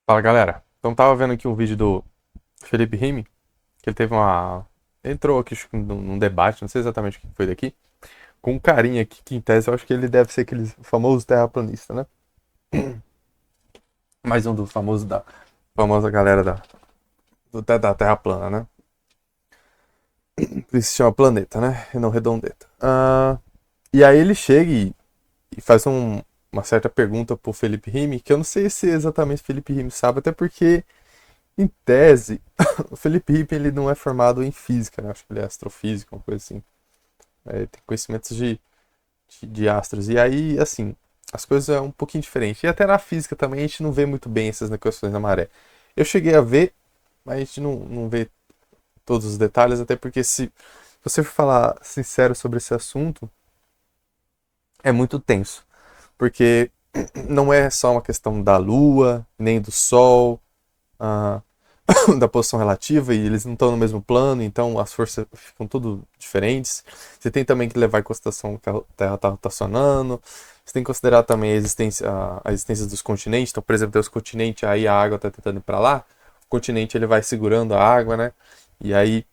Fala galera, então tava vendo aqui um vídeo do Felipe Rime, que ele teve uma. Entrou aqui acho que num debate, não sei exatamente o que foi daqui, com um carinha aqui que em tese eu acho que ele deve ser aquele famoso terraplanista, né? Mais um do famoso da famosa galera da Terra plana, né? Por isso se chama planeta, né? E não redondeta. E aí ele chega e faz uma certa pergunta pro Felipe Rime, que eu não sei se exatamente o Felipe Rime sabe, até porque em tese, o Felipe Rime ele não é formado em física, né? Acho que ele é astrofísico, uma coisa assim. Ele tem conhecimentos de astros. E aí, assim, as coisas é um pouquinho diferente. E até na física também a gente não vê muito bem essas questões da maré. Eu cheguei a ver, mas a gente não vê todos os detalhes, até porque se você for falar sincero sobre esse assunto, é muito tenso. Porque não é só uma questão da Lua, nem do Sol, ah, da posição relativa e eles não estão no mesmo plano, então as forças ficam tudo diferentes. Você tem também que levar em consideração que a Terra está rotacionando. Você tem que considerar também a existência dos continentes. Então, por exemplo, tem os continentes, aí a água está tentando ir para lá. O continente ele vai segurando a água, né? E aí,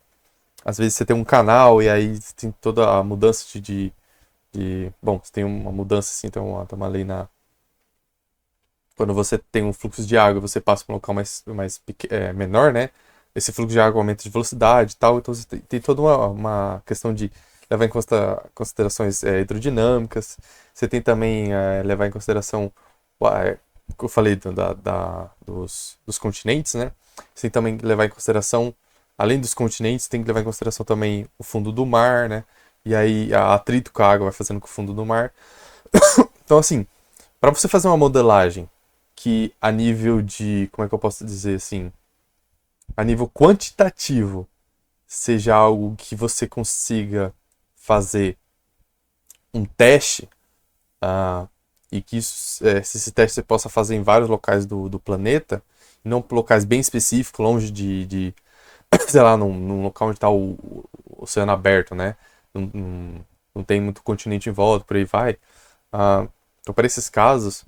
às vezes você tem um canal e aí tem toda a mudança bom, você tem uma mudança assim, tem uma lei na quando você tem um fluxo de água, você passa para um local menor, né? Esse fluxo de água aumenta de velocidade e tal, então você tem toda uma questão de levar em considerações hidrodinâmicas. Você tem também levar em consideração o que eu falei dos continentes, né? Você tem também que levar em consideração, além dos continentes, tem que levar em consideração também o fundo do mar, né? E aí a atrito com a água vai fazendo com o fundo do mar. Então, assim, para você fazer uma modelagem que a nível de, como é que eu posso dizer assim, a nível quantitativo seja algo que você consiga fazer um teste uh, e que se esse teste você possa fazer em vários locais do planeta, e não locais bem específicos, longe sei lá, num local onde está o oceano aberto, né? Não tem muito continente em volta, por aí vai. Então, para esses casos,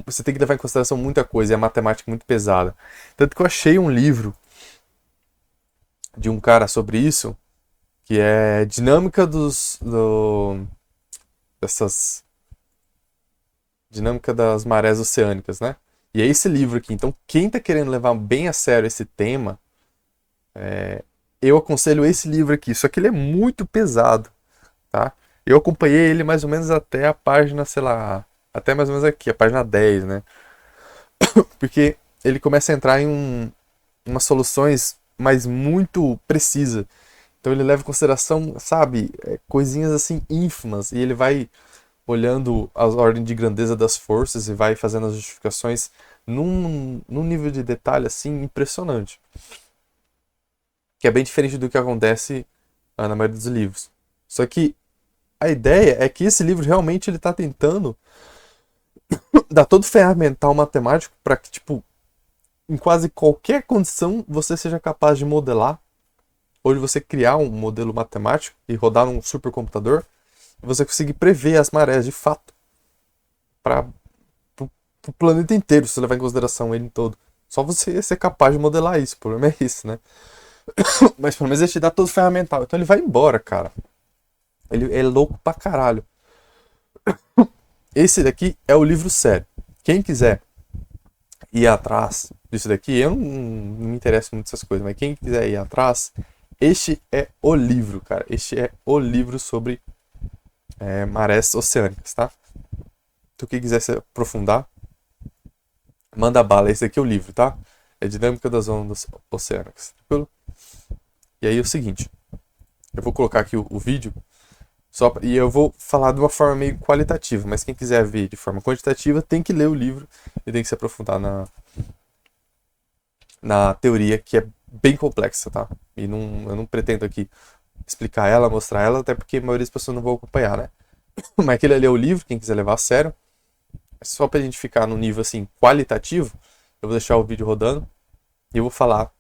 você tem que levar em consideração muita coisa, e a matemática é muito pesada. Tanto que eu achei um livro de um cara sobre isso, que é Dinâmica dessas Dinâmica das Marés Oceânicas, né? E é esse livro aqui. Então, quem tá querendo levar bem a sério esse tema, eu aconselho esse livro aqui. Só que ele é muito pesado, tá? Eu acompanhei ele mais ou menos até a página, sei lá, até mais ou menos aqui, a página 10, né? Porque ele começa a entrar umas soluções, mas muito precisas. Então ele leva em consideração, sabe, coisinhas assim ínfimas. E ele vai olhando a ordem de grandeza das forças e vai fazendo as justificações num nível de detalhe assim impressionante. Que é bem diferente do que acontece na maioria dos livros. Só que a ideia é que esse livro realmente ele está tentando dar todo o ferramental matemático para que, tipo, em quase qualquer condição você seja capaz de modelar ou de você criar um modelo matemático e rodar num supercomputador e você conseguir prever as marés de fato para o planeta inteiro, se você levar em consideração ele todo. Só você ser capaz de modelar isso, o problema é isso, né? Mas pelo menos ele te dá todo o ferramental. Então ele vai embora, cara. Ele é louco pra caralho. Esse daqui é o livro sério. Quem quiser ir atrás disso daqui, eu não me interesso muito nessas coisas, mas quem quiser ir atrás, este é o livro, cara. Este é o livro sobre marés oceânicas, tá? Então quem quiser se aprofundar, manda bala. Esse daqui é o livro, tá? É Dinâmica das Ondas Oceânicas. Tranquilo? E aí é o seguinte, eu vou colocar aqui o vídeo e eu vou falar de uma forma meio qualitativa, mas quem quiser ver de forma quantitativa tem que ler o livro e tem que se aprofundar na teoria, que é bem complexa, tá? E eu não pretendo aqui explicar ela, mostrar ela, até porque a maioria das pessoas não vão acompanhar, né? Mas aquele ali é o livro, quem quiser levar a sério. Só pra gente ficar no nível assim qualitativo, eu vou deixar o vídeo rodando e eu vou falar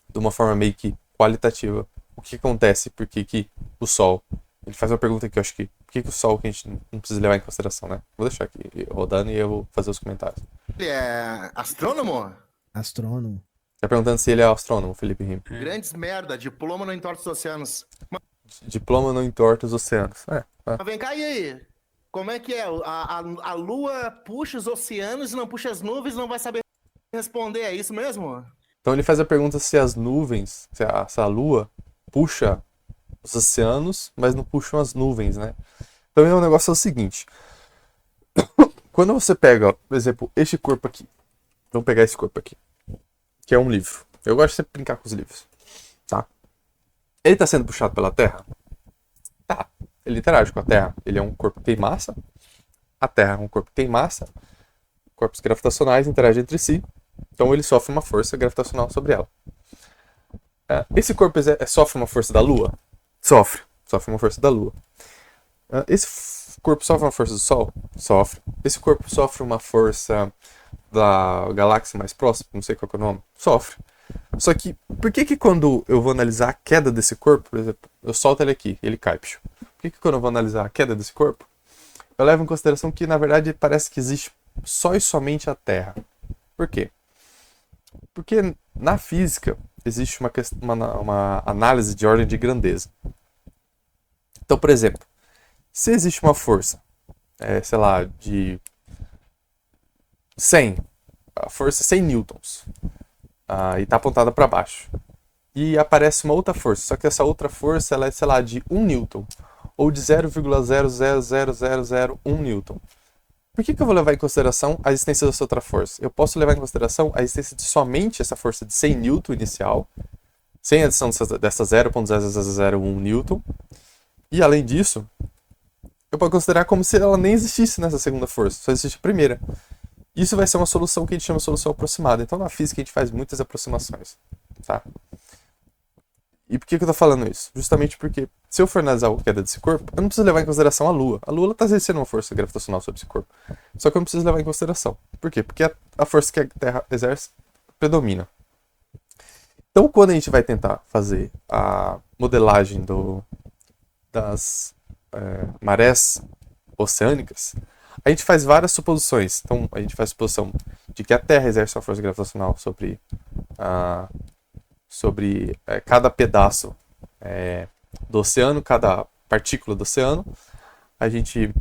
de uma forma meio que qualitativa o que acontece, porque que o Sol Ele faz uma pergunta que eu acho que... Por que o Sol que a gente não precisa levar em consideração, né? Vou deixar aqui rodando e eu vou fazer os comentários. Ele é astrônomo? Astrônomo. Tá perguntando se ele é astrônomo, Felipe Rime. Grandes merda, diploma não entorta os oceanos. Diploma não entorta os oceanos. Mas vem cá, e aí? Como é que é? A Lua puxa os oceanos e não puxa as nuvens, não vai saber responder, é isso mesmo? Então ele faz a pergunta se as nuvens, se a Lua puxa os oceanos, mas não puxam as nuvens, né? Então o negócio é o seguinte. Quando você pega, por exemplo, este corpo aqui. Vamos pegar esse corpo aqui. Que é um livro. Eu gosto de sempre brincar com os livros. Tá? Ele está sendo puxado pela Terra? Tá. Ele interage com a Terra. Ele é um corpo que tem massa. A Terra é um corpo que tem massa. Corpos gravitacionais interagem entre si. Então ele sofre uma força gravitacional sobre ela. Esse corpo sofre uma força da Lua? Sofre. Sofre uma força da Lua. Esse corpo sofre uma força do Sol? Sofre. Esse corpo sofre uma força da galáxia mais próxima? Não sei qual é o nome. Sofre. Só que, por que quando eu vou analisar a queda desse corpo, por exemplo, eu solto ele aqui, ele cai. Por que quando eu vou analisar a queda desse corpo, eu levo em consideração que, na verdade, parece que existe só e somente a Terra. Por quê? Porque na física existe uma análise de ordem de grandeza. Então, por exemplo, se existe uma força, sei lá, de 100, a força 100 newtons, e está apontada para baixo, e aparece uma outra força, só que essa outra força ela é, sei lá, de 1 newton, ou de 0,00001 newton. Por que eu vou levar em consideração a existência dessa outra força? Eu posso levar em consideração a existência de somente essa força de 100 newton inicial, sem a adição dessa 0,0001 newton, e além disso, eu posso considerar como se ela nem existisse nessa segunda força, só existe a primeira. Isso vai ser uma solução que a gente chama de solução aproximada. Então na física a gente faz muitas aproximações, tá? E por que eu tô falando isso? Justamente porque, se eu for analisar a queda desse corpo, eu não preciso levar em consideração a Lua. A Lua está exercendo uma força gravitacional sobre esse corpo. Só que eu não preciso levar em consideração. Por quê? Porque a força que a Terra exerce predomina. Então, quando a gente vai tentar fazer a modelagem das marés oceânicas, a gente faz várias suposições. Então, a gente faz a suposição de que a Terra exerce uma força gravitacional sobre cada pedaço do oceano, cada partícula do oceano. A gente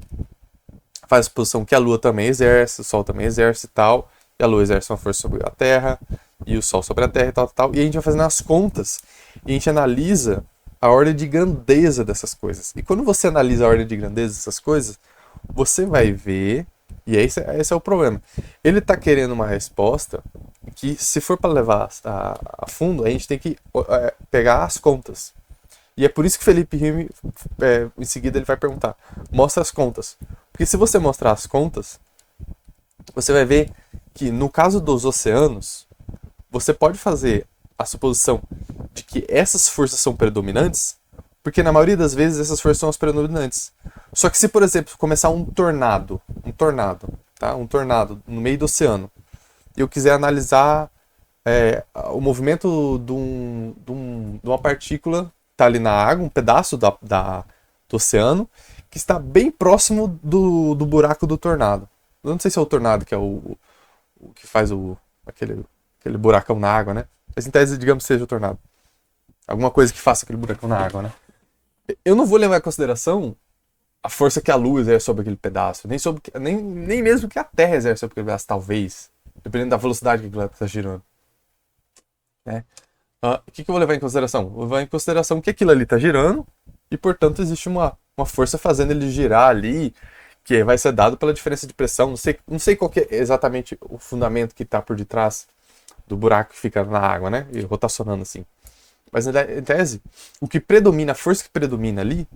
faz a suposição que a Lua também exerce, o Sol também exerce e tal, e a Lua exerce uma força sobre a Terra, e o Sol sobre a Terra e tal, tal. E a gente vai fazendo as contas, e a gente analisa a ordem de grandeza dessas coisas. E quando você analisa a ordem de grandeza dessas coisas, você vai ver, e esse é o problema, ele está querendo uma resposta que, se for para levar a fundo, a gente tem que pegar as contas. E é por isso que Felipe Rime, em seguida, ele vai perguntar: mostra as contas. Porque se você mostrar as contas, você vai ver que, no caso dos oceanos, você pode fazer a suposição de que essas forças são predominantes, porque na maioria das vezes essas forças são as predominantes. Só que se, por exemplo, começar um tornado, tá? Um tornado no meio do oceano, e eu quiser analisar o movimento de uma partícula que está ali na água, um pedaço do oceano, que está bem próximo do buraco do tornado. Eu não sei se é o tornado que é o que faz aquele buracão na água, né? Mas em tese, digamos, seja o tornado. Alguma coisa que faça aquele buracão na água, né? Eu não vou levar em consideração a força que a Lua exerce sobre aquele pedaço, nem mesmo que a Terra exerce sobre aquele pedaço, talvez, dependendo da velocidade que ela está girando. Né? O que eu vou levar em consideração? Vou levar em consideração que aquilo ali está girando e, portanto, existe uma força fazendo ele girar ali, que vai ser dado pela diferença de pressão. Não sei qual que é exatamente o fundamento que está por detrás do buraco que fica na água, né? E rotacionando assim. Mas, em tese, o que predomina, a força que predomina ali,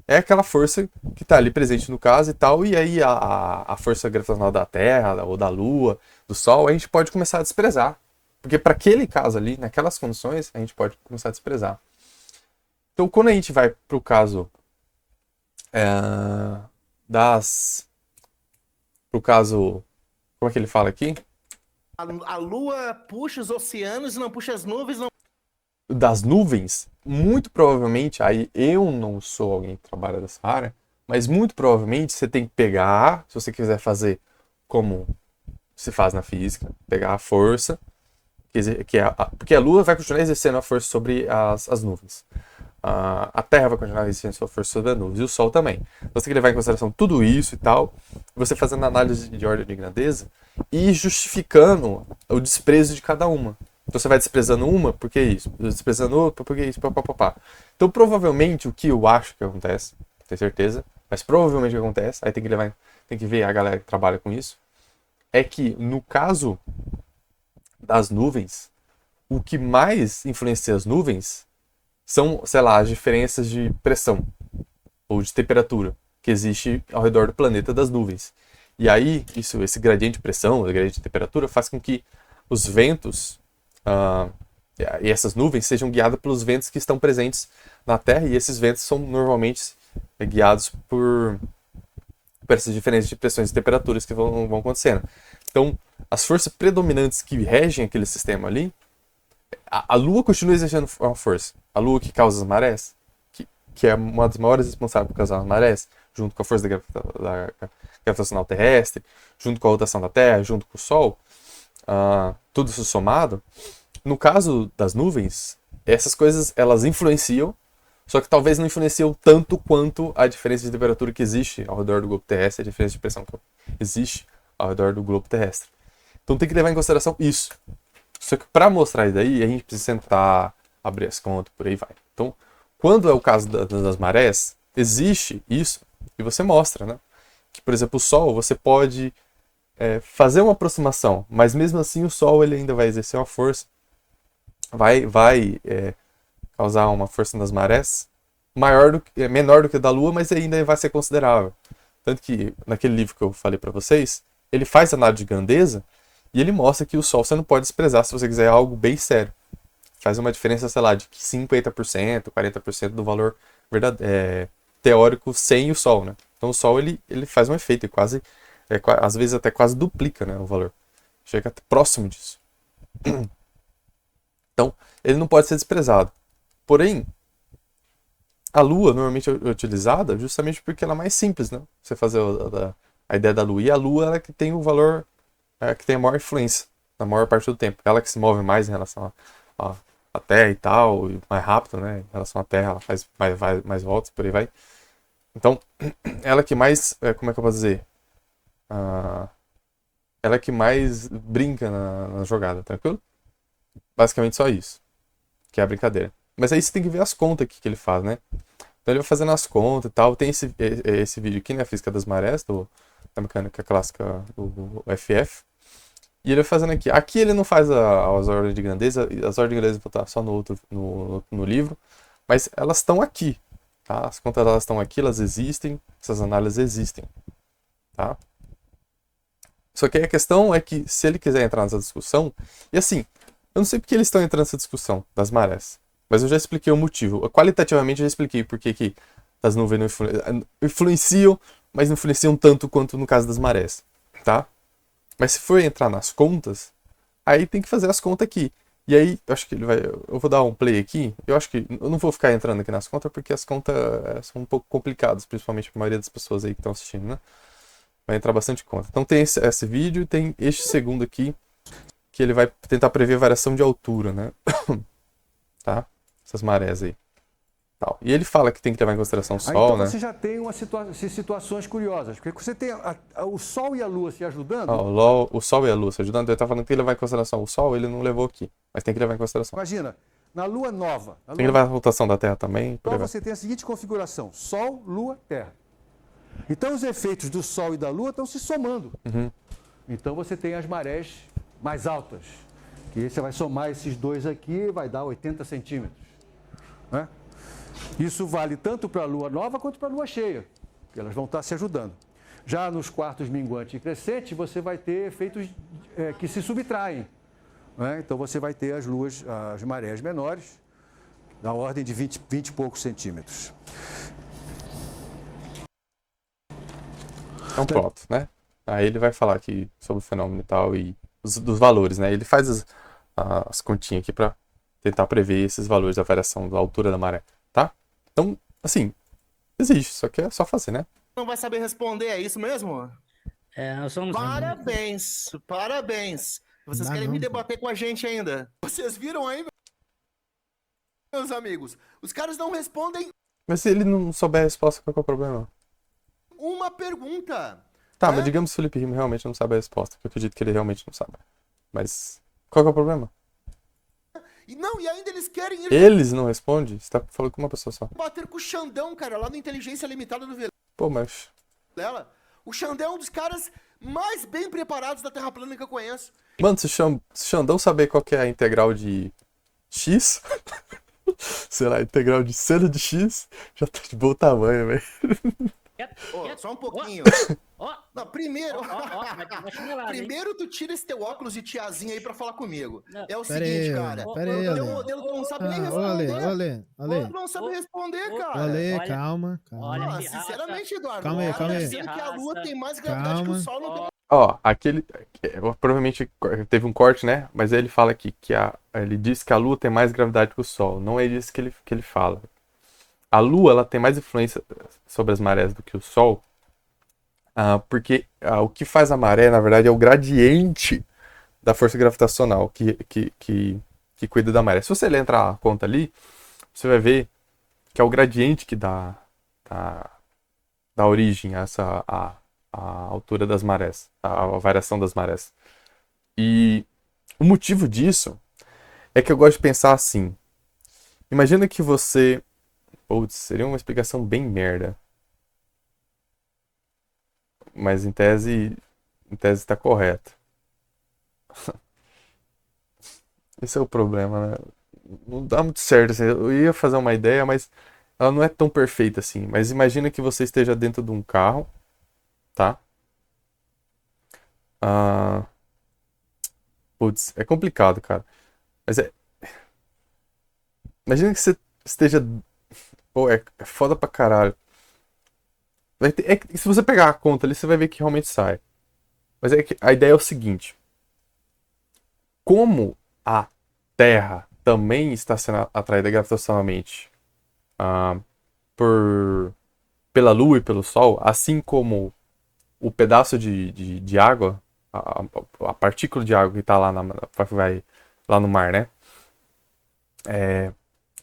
é aquela força que está ali presente no caso e tal, e aí a força gravitacional da Terra, ou da Lua, do Sol, a gente pode começar a desprezar. Porque para aquele caso ali, naquelas condições, a gente pode começar a desprezar. Então, quando a gente vai para o caso como é que ele fala aqui? A Lua puxa os oceanos e não puxa as nuvens, não das nuvens, muito provavelmente, aí eu não sou alguém que trabalha dessa área, mas muito provavelmente você tem que pegar, se você quiser fazer como se faz na física, pegar a força, porque a Lua vai continuar exercendo a força sobre as nuvens. A Terra vai continuar exercendo sua força sobre as nuvens, e o Sol também. Então você tem que levar em consideração tudo isso e tal, você fazendo análise de ordem de grandeza e justificando o desprezo de cada uma. Então você vai desprezando uma, por que isso? Desprezando outra, por que isso? Pá. Então provavelmente o que eu acho que acontece, não tenho certeza, mas provavelmente o que acontece, aí tem que ver a galera que trabalha com isso, é que no caso das nuvens, o que mais influencia as nuvens são, sei lá, as diferenças de pressão ou de temperatura que existe ao redor do planeta das nuvens. E aí, esse gradiente de pressão, esse gradiente de temperatura, faz com que os ventos e essas nuvens sejam guiadas pelos ventos que estão presentes na Terra, e esses ventos são normalmente guiados por essas diferenças de pressões e temperaturas que vão acontecendo. Então, as forças predominantes que regem aquele sistema ali, a Lua continua exercendo uma força. A Lua que causa as marés, que é uma das maiores responsáveis por causar as marés, junto com a força da gravitacional terrestre, junto com a rotação da Terra, junto com o Sol, tudo isso somado. No caso das nuvens, essas coisas elas influenciam, só que talvez não influenciam tanto quanto a diferença de temperatura que existe ao redor do globo terrestre, a diferença de pressão que existe ao redor do globo terrestre. Então tem que levar em consideração isso. Só que para mostrar isso daí, a gente precisa sentar, abrir as contas, por aí vai. Então, quando é o caso das marés, existe isso, e você mostra, né? Que, por exemplo, o Sol, você pode fazer uma aproximação, mas mesmo assim o Sol ele ainda vai exercer uma força, vai causar uma força nas marés menor do que a da Lua, mas ainda vai ser considerável. Tanto que naquele livro que eu falei para vocês, ele faz análise de grandeza e ele mostra que o Sol você não pode desprezar se você quiser algo bem sério. Faz uma diferença, sei lá, de 50%, 40% do valor teórico sem o Sol, né? Então o Sol ele faz um efeito e às vezes até quase duplica, né, o valor. Chega até próximo disso. Então, ele não pode ser desprezado. Porém, a Lua normalmente é utilizada justamente porque ela é mais simples, né? Você fazer a ideia da Lua. E a Lua ela é que tem o valor, que tem a maior influência na maior parte do tempo. Ela que se move mais em relação à Terra e tal, e mais rápido, né? Em relação à Terra, ela faz mais voltas, por aí vai. Então, ela que mais, como é que eu posso dizer? Ela que mais brinca na jogada, tranquilo? Basicamente só isso, que é a brincadeira. Mas aí você tem que ver as contas aqui que ele faz, né? Então ele vai fazendo as contas e tal. Tem esse vídeo aqui, né? Física das Marés, da mecânica clássica do FF. E ele vai fazendo aqui. Aqui ele não faz as ordens de grandeza. As ordens de grandeza vão estar só no livro. Mas elas estão aqui, tá? As contas elas estão aqui, elas existem. Essas análises existem, tá? Só que aí a questão é que se ele quiser entrar nessa discussão... E assim, eu não sei porque eles estão entrando nessa discussão das marés. Mas eu já expliquei o motivo. Qualitativamente eu já expliquei porque que as nuvens não influenciam, mas não influenciam tanto quanto no caso das marés, tá? Mas se for entrar nas contas, aí tem que fazer as contas aqui. E aí, eu acho que eu vou dar um play aqui. Eu acho que eu não vou ficar entrando aqui nas contas porque as contas são um pouco complicadas, principalmente para a maioria das pessoas aí que estão assistindo, né? Vai entrar bastante conta. Então tem esse vídeo e tem este segundo aqui, que ele vai tentar prever a variação de altura, né? Tá? Essas marés aí. Tal. E ele fala que tem que levar em consideração o Sol, então né? Você já tem situações curiosas, porque você tem o Sol e a Lua se ajudando. O Sol e a Lua se ajudando. Ele tá falando que tem que levar em consideração o Sol, ele não levou aqui, mas tem que levar em consideração. Imagina, na Lua nova. Tem que levar a rotação da Terra também. Então você tem a seguinte configuração: Sol, Lua, Terra. Então os efeitos do Sol e da Lua estão se somando. Uhum. Então você tem as marés mais altas, que você vai somar esses dois aqui e vai dar 80 centímetros. Né? Isso vale tanto para a Lua nova quanto para a Lua cheia, que elas vão estar se ajudando. Já nos quartos minguante e crescente, você vai ter efeitos que se subtraem. Né? Então você vai ter as marés menores, na ordem de 20 e poucos centímetros. Então pronto, né? Aí ele vai falar aqui sobre o fenômeno e tal, e dos valores, né? Ele faz as continhas aqui para tentar prever esses valores da variação da altura da maré, tá? Então, assim, existe, só que é só fazer, né? Não vai saber responder, é isso mesmo? Nós somos. Parabéns, parabéns. Vocês Dá querem não, me pô. debater com a gente ainda? Vocês viram aí, meus amigos? Os caras não respondem Mas se ele não souber a resposta, qual que é o problema? uma pergunta. Tá, É? mas digamos que o Felipe Rimo realmente não sabe a resposta, que eu acredito que ele realmente não sabe. Mas qual que é o problema? E não, e ainda eles querem ir Eles não respondem? Você tá falando com uma pessoa só. bater com o Xandão, cara, lá no Inteligência Limitada do Pô, mas... Vilela. O Xandão é um dos caras mais bem preparados da Terra plana que eu conheço. Mano, se o Xandão saber qual que é a integral de X, sei lá, integral de seno de X, já tá de bom tamanho, velho. Ô, só um pouquinho. Ó, Não, primeiro. vai chinelada, hein? Primeiro tu tira esse teu óculos de tiazinha aí pra falar comigo. Não. É o Pera seguinte, aí, cara. pera aí, O teu Ale. modelo tu não sabe nem Ah, ô, Ale, responder. ô, Ale, Ale, Tu não sabe responder, Ô, cara. Ale, Olha- calma, olha calma. Ah, que raça. sinceramente, Eduardo, Calma aí, o cara calma tá aí. dizendo que a Lua Raça. tem mais gravidade que Calma. o Sol. Não tem... Ó, aquele... Provavelmente teve um corte, né? Mas ele fala aqui que ele diz que a Lua tem mais gravidade que o Sol. Não é isso que ele fala. A Lua, ela tem mais influência sobre as marés do que o Sol, porque o que faz a maré, na verdade, é o gradiente da força gravitacional que cuida da maré. Se você entrar a conta ali, você vai ver que é o gradiente que dá origem a a altura das marés, a variação das marés. E o motivo disso é que eu gosto de pensar assim. Imagina que você... Putz, seria uma explicação bem merda. Mas em tese está correto. Esse é o problema, né? Não dá muito certo, assim. Eu ia fazer uma ideia, mas ela não é tão perfeita assim. Mas imagina que você esteja dentro de um carro, tá? Putz, é complicado, cara. Mas imagina que você esteja... Pô, é foda pra caralho. Se você pegar a conta ali, você vai ver que realmente sai. Mas é que a ideia é o seguinte. Como a Terra também está sendo atraída gravitacionalmente pela Lua e pelo Sol, assim como o pedaço de água, a partícula de água que está vai lá no mar, né?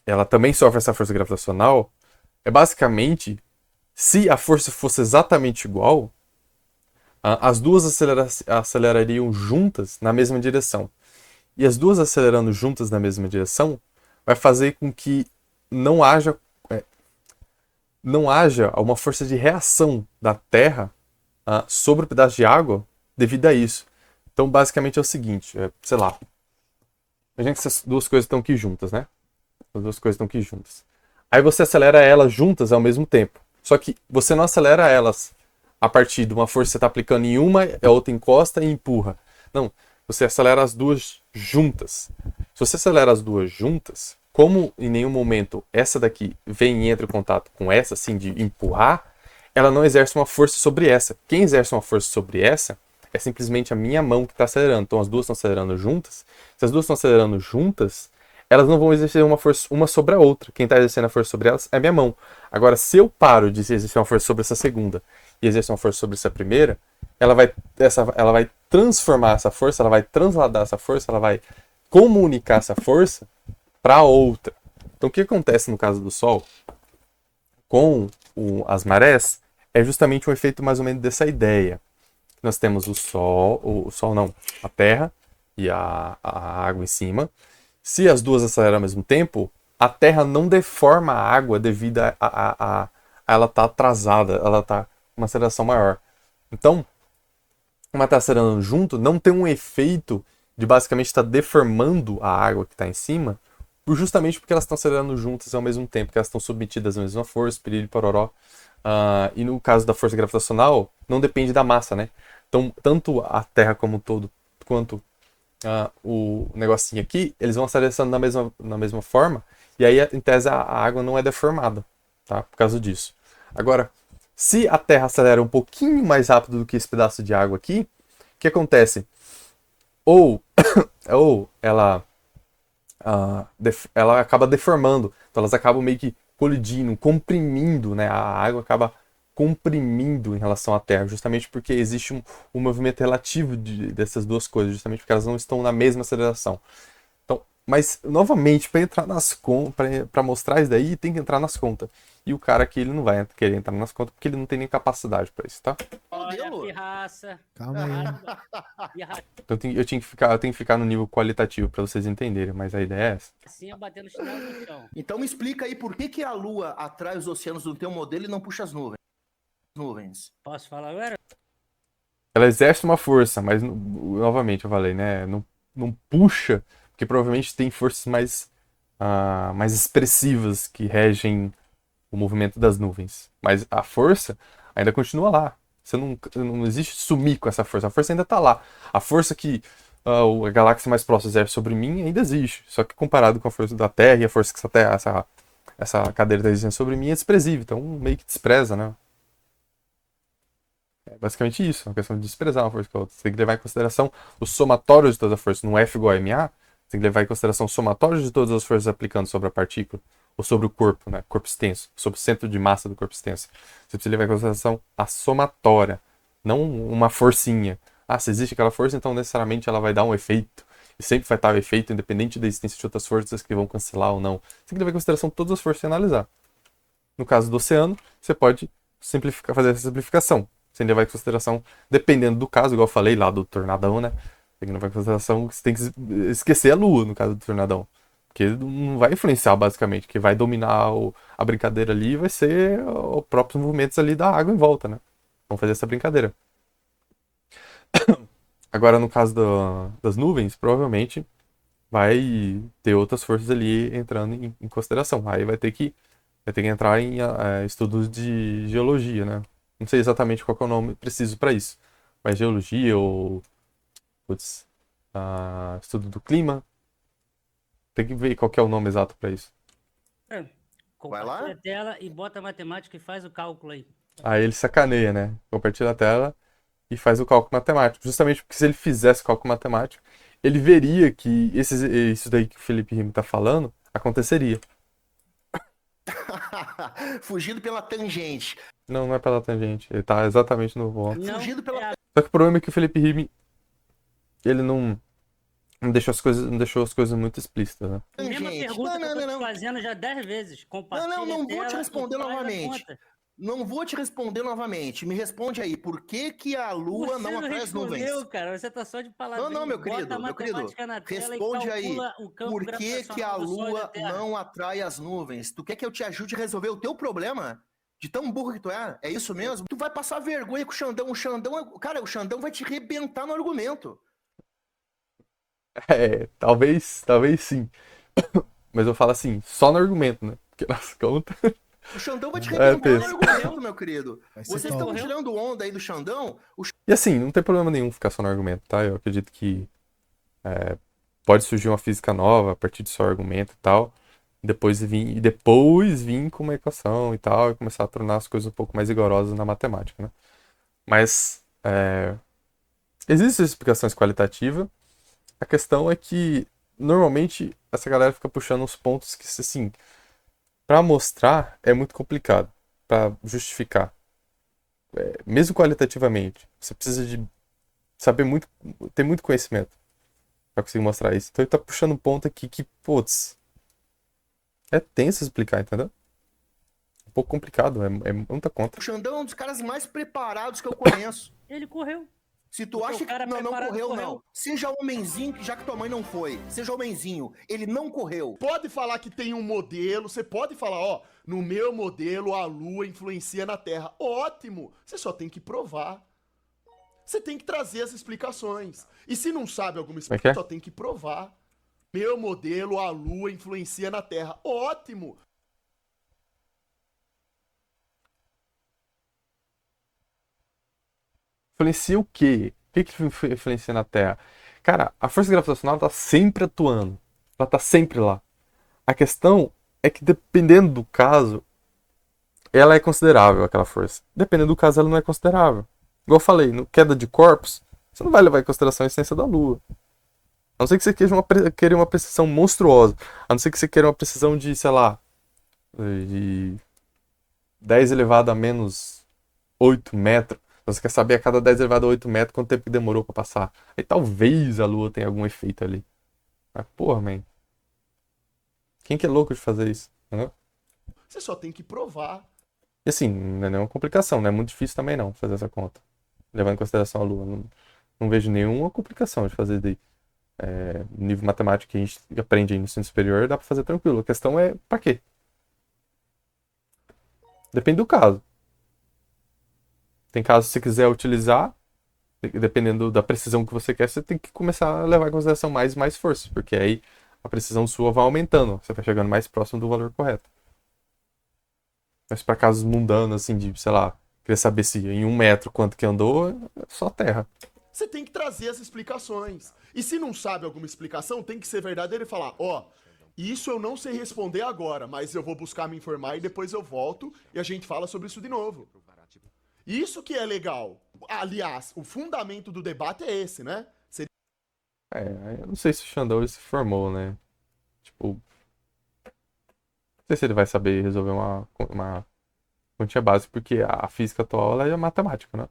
Ela também sofre essa força gravitacional. É basicamente, se a força fosse exatamente igual, as duas acelerariam juntas na mesma direção. E as duas acelerando juntas na mesma direção vai fazer com que não haja uma força de reação da Terra sobre o pedaço de água devido a isso. Então, basicamente é o seguinte, sei lá, imagina que essas duas coisas estão aqui juntas, né? As duas coisas estão aqui juntas. Aí você acelera elas juntas ao mesmo tempo. Só que você não acelera elas a partir de uma força que você está aplicando em uma, a outra encosta e empurra. Não, você acelera as duas juntas. Se você acelera as duas juntas, como em nenhum momento essa daqui vem e entra em contato com essa, assim, de empurrar, ela não exerce uma força sobre essa. Quem exerce uma força sobre essa é simplesmente a minha mão que está acelerando. Então as duas estão acelerando juntas. Se as duas estão acelerando juntas, elas não vão exercer uma força uma sobre a outra. Quem está exercendo a força sobre elas é a minha mão. Agora, se eu paro de exercer uma força sobre essa segunda e exercer uma força sobre essa primeira, ela vai transformar essa força, ela vai transladar essa força, ela vai comunicar essa força para outra. Então, o que acontece no caso do Sol com as marés é justamente um efeito mais ou menos dessa ideia. Nós temos a Terra e a água em cima. Se as duas aceleram ao mesmo tempo, a Terra não deforma a água devido a ela estar atrasada, ela está com uma aceleração maior. Então, como ela está acelerando junto, não tem um efeito de basicamente estar deformando a água que está em cima, justamente porque elas estão acelerando juntas ao mesmo tempo, que elas estão submetidas à mesma força, piriri, pororó. E no caso da força gravitacional, não depende da massa, né? Então, tanto a Terra como um todo, quanto o negocinho aqui, eles vão acelerando na mesma forma, e aí, em tese, a água não é deformada, tá? Por causa disso. Agora, se a Terra acelera um pouquinho mais rápido do que esse pedaço de água aqui, o que acontece? Ou ela ela acaba deformando. Então elas acabam meio que colidindo, comprimindo, né? A água acaba comprimindo em relação à Terra, justamente porque existe um movimento relativo dessas duas coisas, justamente porque elas não estão na mesma aceleração. Então, mas, novamente, para entrar nas contas, para mostrar isso daí, tem que entrar nas contas. E o cara aqui, ele não vai querer entrar nas contas porque ele não tem nem capacidade para isso, tá? Olha, pirraça. Calma aí. Pirraça Então eu tenho que ficar no nível qualitativo para vocês entenderem, mas a ideia é essa. assim, batendo chinelo no chão. Então me explica aí por que a Lua atrai os oceanos no teu modelo e não puxa as nuvens. Posso falar agora? Ela exerce uma força, mas, novamente, eu falei, né? Não puxa, porque provavelmente tem forças mais expressivas que regem o movimento das nuvens. Mas a força ainda continua lá. Você não existe sumir com essa força. A força ainda está lá. A força que a galáxia mais próxima exerce sobre mim ainda existe. Só que comparado com a força da Terra e a força que essa cadeira está exercendo sobre mim é desprezível. Então meio que despreza, né? É basicamente isso. É uma questão de desprezar uma força com a outra. Você tem que levar em consideração o somatório de todas as forças. No F igual a MA, você tem que levar em consideração o somatório de todas as forças aplicando sobre a partícula. Ou sobre o corpo, né? Corpo extenso. Sobre o centro de massa do corpo extenso. Você precisa levar em consideração a somatória. Não uma forcinha. Se existe aquela força, então necessariamente ela vai dar um efeito. E sempre vai estar o efeito, independente da existência de outras forças que vão cancelar ou não. Você tem que levar em consideração todas as forças e analisar. No caso do oceano, você pode fazer essa simplificação. Sem levar em consideração, dependendo do caso, igual eu falei lá do tornadão, né? Tem que levar em consideração que você tem que esquecer a Lua no caso do tornadão. Porque não vai influenciar, basicamente. Que vai dominar a brincadeira ali vai ser os próprios movimentos ali da água em volta, né? Vamos fazer essa brincadeira. Agora, no caso das nuvens, provavelmente vai ter outras forças ali entrando em consideração. Aí vai ter que entrar em estudos de geologia, né? Não sei exatamente qual que é o nome preciso para isso. Mas geologia ou estudo do clima. Tem que ver qual que é o nome exato para isso. Compartilha a tela e bota a matemática e faz o cálculo aí. Aí ele sacaneia, né? Compartilha a tela e faz o cálculo matemático. Justamente porque se ele fizesse o cálculo matemático, ele veria que isso daí que o Felipe Rime tá falando aconteceria. Fugindo pela tangente. Não é pela tangente. Ele tá exatamente no ponto. Não, Fugindo pela Só que o problema é que o Felipe Rime, ele não deixou as coisas muito explícitas, né? a mesma tangente. pergunta que eu tô te Não. fazendo já 10 vezes. Compartilha Não a vou tela te e responder faz a novamente. conta. Não vou te responder novamente. Me responde aí. Por que a Lua Você não atrai as nuvens? respondeu, cara. Você tá só de palavrinha. Não, meu Bota querido, a meu querido. matemática na tela Responde e aí. calcula o campo Por que a gravitacional do Sol e da Lua Terra. não atrai as nuvens? Tu quer que eu te ajude a resolver o teu problema? De tão burro que tu é? É isso mesmo? Tu vai passar vergonha com o Xandão. Cara, o Xandão vai te rebentar no argumento. Talvez sim. Mas eu falo assim, só no argumento, né? Porque nas contas. O Xandão vai te rebentar no tenso. argumento, meu querido. Vai ser Vocês top. estão tirando onda aí do Xandão? E assim, não tem problema nenhum ficar só no argumento, tá? Eu acredito que pode surgir uma física nova a partir de só argumento e tal. Depois vir com uma equação e tal, e começar a tornar as coisas um pouco mais rigorosas na matemática, né? Mas existem explicações qualitativas. A questão é que normalmente essa galera fica puxando uns pontos que, assim, para mostrar é muito complicado, para justificar. Mesmo qualitativamente, você precisa de saber muito, ter muito conhecimento para conseguir mostrar isso. Então ele tá puxando um ponto aqui que, putz, é tenso explicar, entendeu? Um pouco complicado, é muita conta. O Xandão é um dos caras mais preparados que eu conheço. Ele correu. Se tu Porque acha o cara que não preparado correu, correu. não. Seja homenzinho, já que tua mãe não foi. Seja homenzinho, ele não correu. Pode falar que tem um modelo, você pode falar, ó, no meu modelo a Lua influencia na Terra. Ótimo! Você só tem que provar. Você tem que trazer as explicações. E se não sabe alguma é que é? explicação, só tem que provar. Meu modelo, a Lua influencia na Terra. Ótimo! Influencia o quê? O que influencia na Terra? Cara, a força gravitacional tá sempre atuando. Ela tá sempre lá. A questão é que dependendo do caso, ela é considerável, aquela força. Dependendo do caso, ela não é considerável. Igual eu falei, no queda de corpos, você não vai levar em consideração a essência da Lua. A não ser que você queira uma precisão monstruosa. A não ser que você queira uma precisão de, sei lá, de 10 elevado a menos 8 metros. Então você quer saber a cada 10 elevado a 8 metros quanto tempo que demorou pra passar. Aí talvez a Lua tenha algum efeito ali. Mas, porra, man. Quem que é louco de fazer isso? Entendeu? Você só tem que provar. E assim, não é nenhuma complicação, não é muito difícil também não fazer essa conta. Levando em consideração a Lua. Não vejo nenhuma complicação de fazer daí. Nível matemático que a gente aprende aí no ensino superior, dá pra fazer tranquilo. A questão é, pra quê? Depende do caso. Tem casos que você quiser utilizar, dependendo da precisão que você quer, você tem que começar a levar em consideração mais e mais força, porque aí a precisão sua vai aumentando, você vai chegando mais próximo do valor correto. Mas para casos mundanos, assim, de, sei lá, querer saber se em 1 metro quanto que andou, é só terra. Você tem que trazer as explicações. E se não sabe alguma explicação, tem que ser verdadeiro e falar, ó, isso eu não sei responder agora, mas eu vou buscar me informar e depois eu volto e a gente fala sobre isso de novo. Isso que é legal. Aliás, o fundamento do debate é esse, né? Eu não sei se o Xandão ele se formou, né? Tipo, não sei se ele vai saber resolver uma continha básica, porque a física atual ela é matemática, né?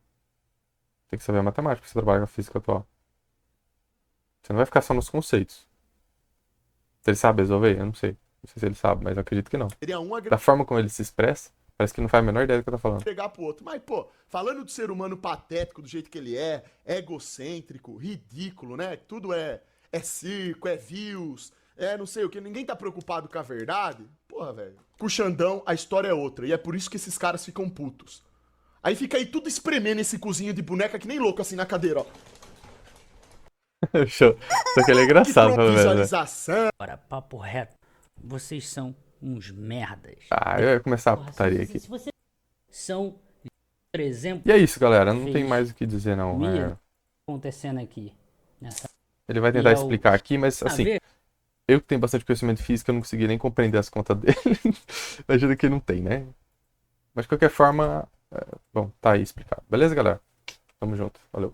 Tem que saber a matemática pra você trabalhar com a física atual. Você não vai ficar só nos conceitos. Se ele sabe resolver, eu não sei. Não sei se ele sabe, mas eu acredito que não. Seria um Da forma como ele se expressa, parece que não faz a menor ideia do que eu tô falando. agregar pro outro. Mas, pô, falando do ser humano patético do jeito que ele é, egocêntrico, ridículo, né? Tudo é circo, é views, não sei o que. Ninguém tá preocupado com a verdade. Porra, velho. Com o Xandão, a história é outra. E é por isso que esses caras ficam putos. Aí fica aí tudo espremendo esse cozinho de boneca que nem louco assim na cadeira, ó. Show. Só que ele é engraçado, pelo menos, né? Visualização. Agora, papo reto. Vocês são uns merdas. Eu ia começar a Porra, putaria aqui. se você são, por exemplo, E é isso, galera. Não tem fez mais o que dizer, não. Mia acontecendo aqui. Nessa... Ele vai tentar E explicar aqui, mas a assim, ver, eu que tenho bastante conhecimento de física, eu não consegui nem compreender as contas dele. Imagina que ele não tem, né? Mas de qualquer forma, bom, tá aí explicado. Beleza, galera? Tamo junto. Valeu.